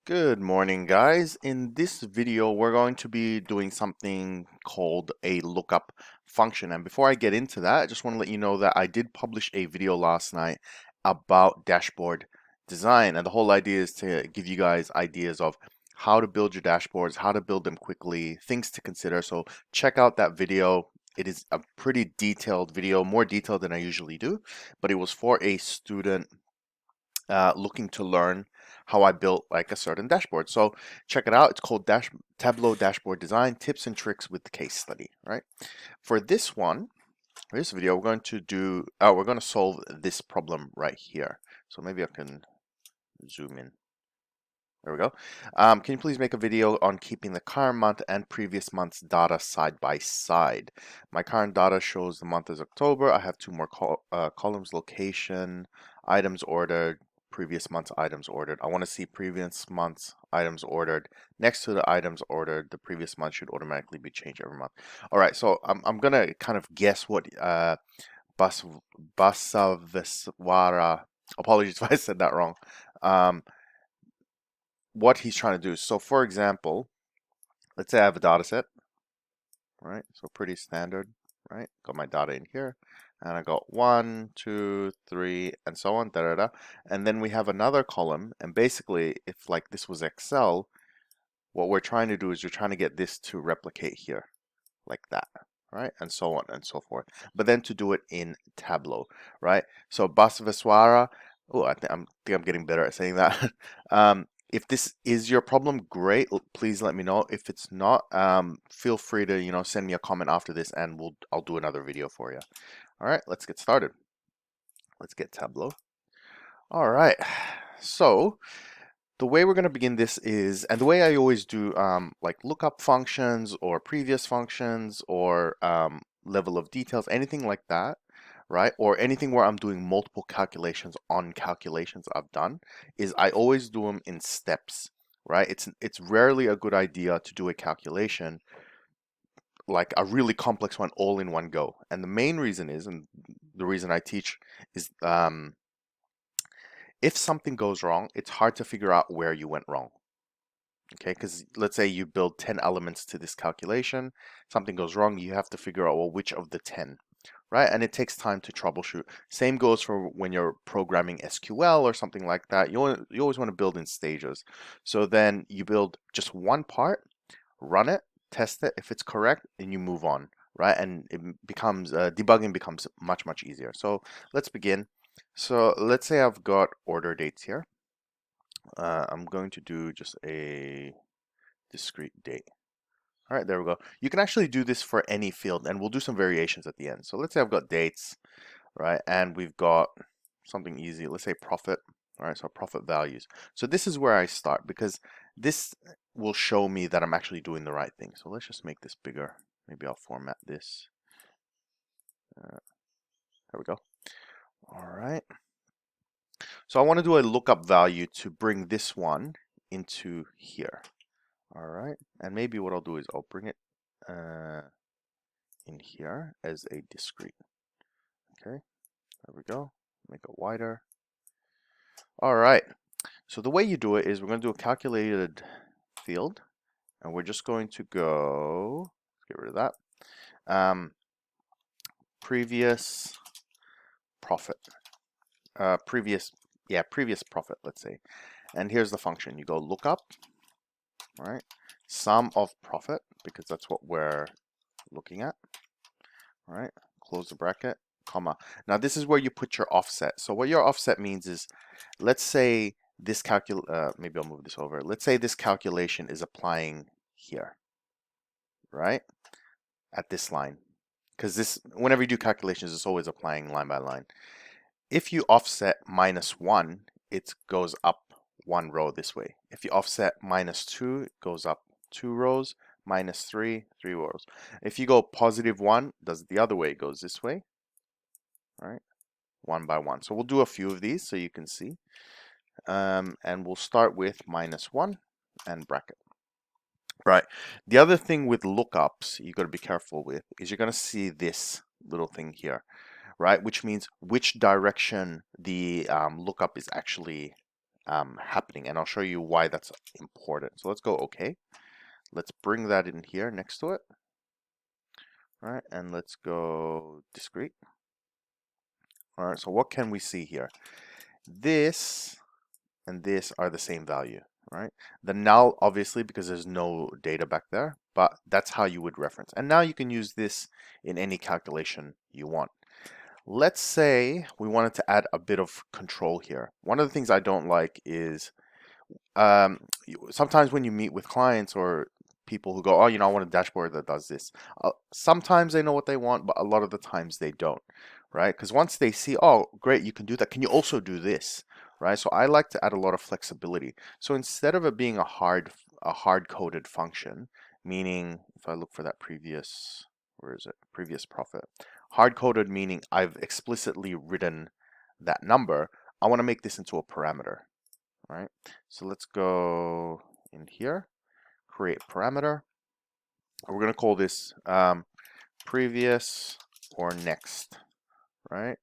Good morning, guys. In this video, we're going to be doing something called a lookup function. And before I get into that, I just want to let you know that I did publish a video last night about dashboard design. And the whole idea is to give you guys ideas of how to build your dashboards, how to build them quickly, things to consider. So check out that video. It is a pretty detailed video, more detailed than I usually do, but it was for a student looking to learn how I built like a certain dashboard. So check it out. It's called Tableau Dashboard Design Tips and Tricks with the Case Study, right? For this one, this video, we're going to solve this problem right here. So maybe I can zoom in. There we go. Can you please make a video on keeping the current month and previous month's data side by side? My current data shows the month is October. I have two more columns: location, items ordered, previous month's items ordered. I want to see previous month's items ordered next to the items ordered. The previous month should automatically be changed every month. All right, so I'm gonna kind of guess what Bas Basaveswara. Apologies if I said that wrong. Um, what he's trying to do. So for example, let's say I have a data set, right? So pretty standard, right? Got my data in here, and I got 1, 2, 3, and so on, da da da. And then we have another column, and basically, if like this was Excel, what we're trying to do is you're trying to get this to replicate here, like that, right? And so on and so forth. But then to do it in Tableau, right? So Basaveswara, oh, think I'm getting better at saying that. If this is your problem, great. Please let me know. If it's not, feel free to send me a comment after this, and I'll do another video for you. All right, let's get started. Let's get Tableau. All right, so the way we're going to begin this is, and the way I always do, like lookup functions or previous functions or level of details, anything like that, right? Or anything where I'm doing multiple calculations on calculations I've done, is I always do them in steps, right? It's rarely a good idea to do a calculation like a really complex one all in one go. And the main reason is, and the reason I teach is, if something goes wrong, it's hard to figure out where you went wrong. Okay, because let's say you build 10 elements to this calculation, something goes wrong, you have to figure out, well, which of the 10, right? And it takes time to troubleshoot. Same goes for when you're programming SQL or something like that. You always want to build in stages. So then you build just one part, run it, test it. If it's correct, then you move on, right? And it becomes debugging becomes much easier. So let's begin. So let's say I've got order dates here. I'm going to do just a discrete date. All right, there we go. You can actually do this for any field, and we'll do some variations at the end. So let's say I've got dates, right? And we've got something easy. Let's say profit. All right, so profit values. So this is where I start because this will show me that I'm actually doing the right thing. So let's just make this bigger. Maybe I'll format this. There we go. All right. So I want to do a lookup value to bring this one into here. All right. And maybe what I'll do is I'll bring it in here as a discrete. Okay. There we go. Make it wider. All right. So the way you do it is we're going to do a calculated field, and we're just going to go, let's get rid of that, previous profit, previous profit, let's say. And here's the function. You go lookup, all right, sum of profit, because that's what we're looking at, all right, close the bracket, comma. Now this is where you put your offset. So what your offset means is, let's say this maybe I'll move this over. Let's say this calculation is applying here, right, at this line, because this, whenever you do calculations, it's always applying line by line. If you offset -1, it goes up one row this way. If you offset -2, it goes up 2 rows. -3, 3 rows. If you go +1, does it the other way, it goes this way, right? One by one. So we'll do a few of these so you can see. And we'll start with -1 and bracket. Right. The other thing with lookups you got to be careful with is you're going to see this little thing here, right? Which means which direction the lookup is actually happening, and I'll show you why that's important. So let's go OK. Let's bring that in here next to it. All right, and let's go discrete. All right, so what can we see here? This and this are the same value, right? The null, obviously, because there's no data back there, but that's how you would reference. And now you can use this in any calculation you want. Let's say we wanted to add a bit of control here. One of the things I don't like is sometimes when you meet with clients or people who go, oh, I want a dashboard that does this. Sometimes they know what they want, but a lot of the times they don't, right? Because once they see, oh, great, you can do that. Can you also do this, right? So I like to add a lot of flexibility. So instead of it being a hard-coded function, meaning if I look for that previous, where is it? Previous profit. Hard-coded meaning I've explicitly written that number. I want to make this into a parameter. Right, so let's go in here, create parameter. We're going to call this previous or next, right?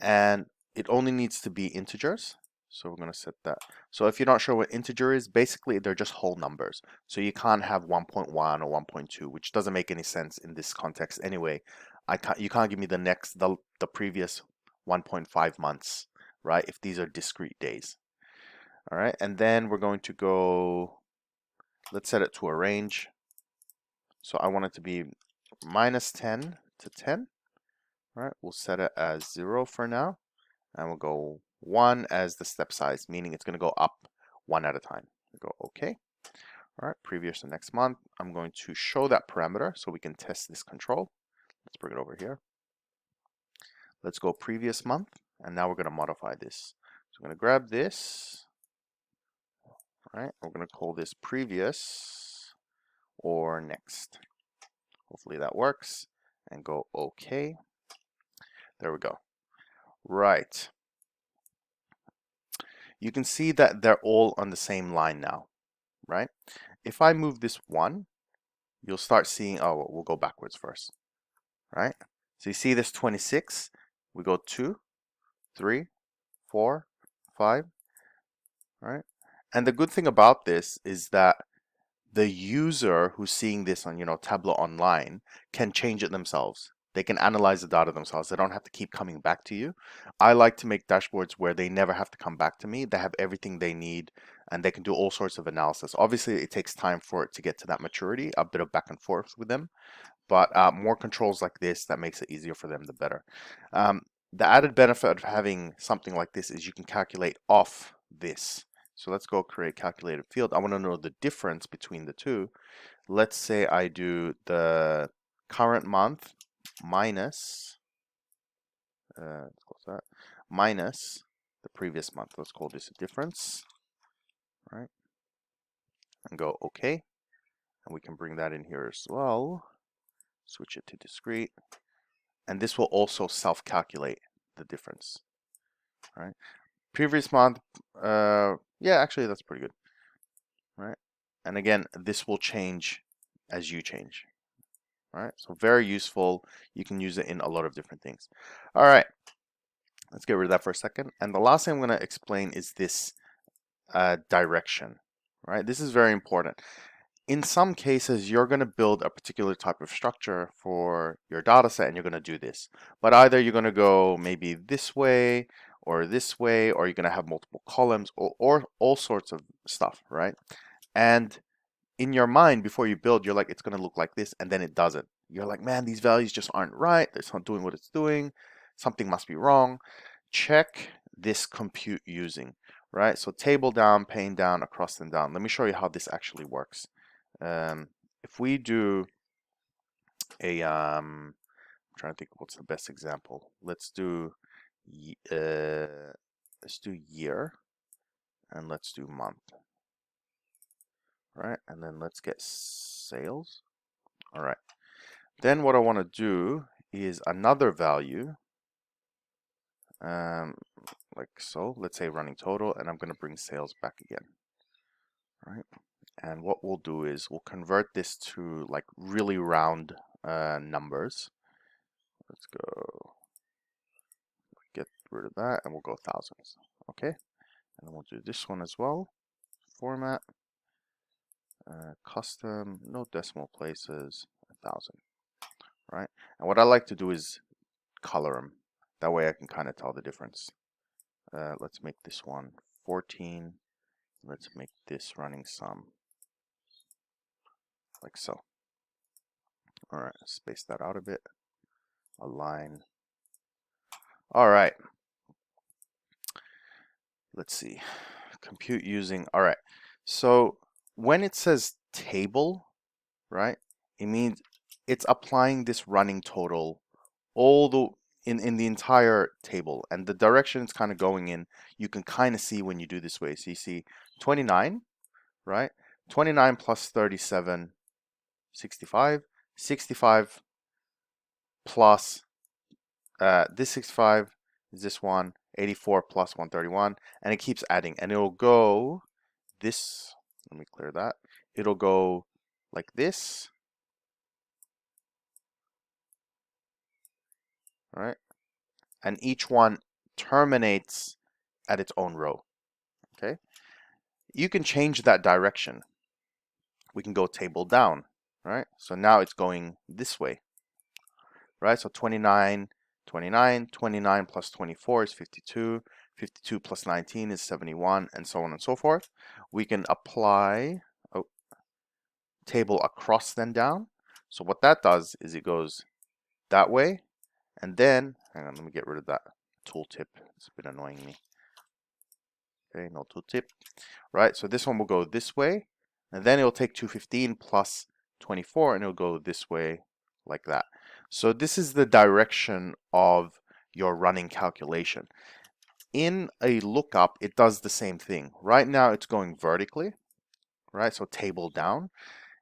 And it only needs to be integers. So we're going to set that. So if you're not sure what integer is, basically they're just whole numbers. So you can't have 1.1 or 1.2, which doesn't make any sense in this context anyway. You can't give me the previous 1.5 months, right? If these are discrete days. All right, and then we're going to go, let's set it to a range. So I want it to be -10 to 10. All right, we'll set it as 0 for now. And we'll go 1 as the step size, meaning it's going to go up 1 at a time. We'll go OK. All right, previous to next month. I'm going to show that parameter so we can test this control. Let's bring it over here. Let's go previous month. And now we're going to modify this. So I'm going to grab this. All right, we're going to call this previous or next. Hopefully that works. And go OK. There we go. Right. You can see that they're all on the same line now, right? If I move this 1, you'll start seeing, oh, we'll go backwards first, right? So you see this 26, we go 2, 3, 4, 5, right? And the good thing about this is that the user who's seeing this on, Tableau online can change it themselves. They can analyze the data themselves. They don't have to keep coming back to you. I like to make dashboards where they never have to come back to me. They have everything they need and they can do all sorts of analysis. Obviously, it takes time for it to get to that maturity, a bit of back and forth with them. But more controls like this, that makes it easier for them, the better. The added benefit of having something like this is you can calculate off this. So let's go create calculated field. I want to know the difference between the two. Let's say I do the current month minus, let's close that, minus the previous month. Let's call this a difference, right? And go OK. And we can bring that in here as well. Switch it to discrete. And this will also self-calculate the difference, right? Previous month, yeah, actually that's pretty good, right? And again, this will change as you change, right? So very useful. You can use it in a lot of different things. All right, let's get rid of that for a second. And the last thing I'm going to explain is this direction, right? This is very important. In some cases, you're going to build a particular type of structure for your data set and you're going to do this. But either you're going to go maybe this way, or you're going to have multiple columns or all sorts of stuff, right? And in your mind, before you build, you're like, it's going to look like this, and then it doesn't. You're like, man, these values just aren't right. It's not doing what it's doing. Something must be wrong. Check this compute using, right? So table down, pane down, across and down. Let me show you how this actually works. If we do a, I'm trying to think what's the best example. Let's do year and let's do month, right? And then let's get sales. All right. Then what I want to do is another value, like so. Let's say running total, and I'm going to bring sales back again, right? And what we'll do is we'll convert this to like really round numbers. Let's go get rid of that and we'll go thousands. Okay. And we'll do this one as well. Format, custom, no decimal places, 1,000, right? And what I like to do is color them. That way I can kind of tell the difference. Let's make this one 14. Let's make this running sum like so. All right, space that out a bit. Align. All right. Let's see. Compute using. All right. So when it says table, right, it means it's applying this running total all the in the entire table, and the direction it's kind of going in, you can kind of see when you do this way. So you see 29, right? 29 plus 37, 65. 65 plus this 65 is this one, 84 plus 131, and it keeps adding, and it'll go this. Let me clear that. It'll go like this, right? And each one terminates at its own row. Okay, you can change that direction. We can go table down, right? So now it's going this way, right? So 29, 29, 29 plus 24 is 52, 52 plus 19 is 71, and so on and so forth. We can apply table across then down. So what that does is it goes that way, and then, hang on, let me get rid of that tooltip. It's been annoying me. Okay, no tooltip. Right, so this one will go this way, and then it'll take 215 plus 24, and it'll go this way like that. So this is the direction of your running calculation. In a lookup, it does the same thing. Right now, it's going vertically, right? So table down.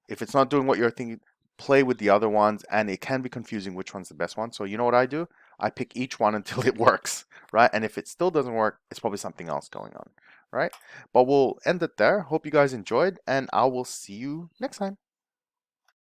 If it's not doing what you're thinking, play with the other ones, and it can be confusing which one's the best one. So you know what I do? I pick each one until it works, right? And if it still doesn't work, it's probably something else going on, right? But we'll end it there. Hope you guys enjoyed, and I will see you next time.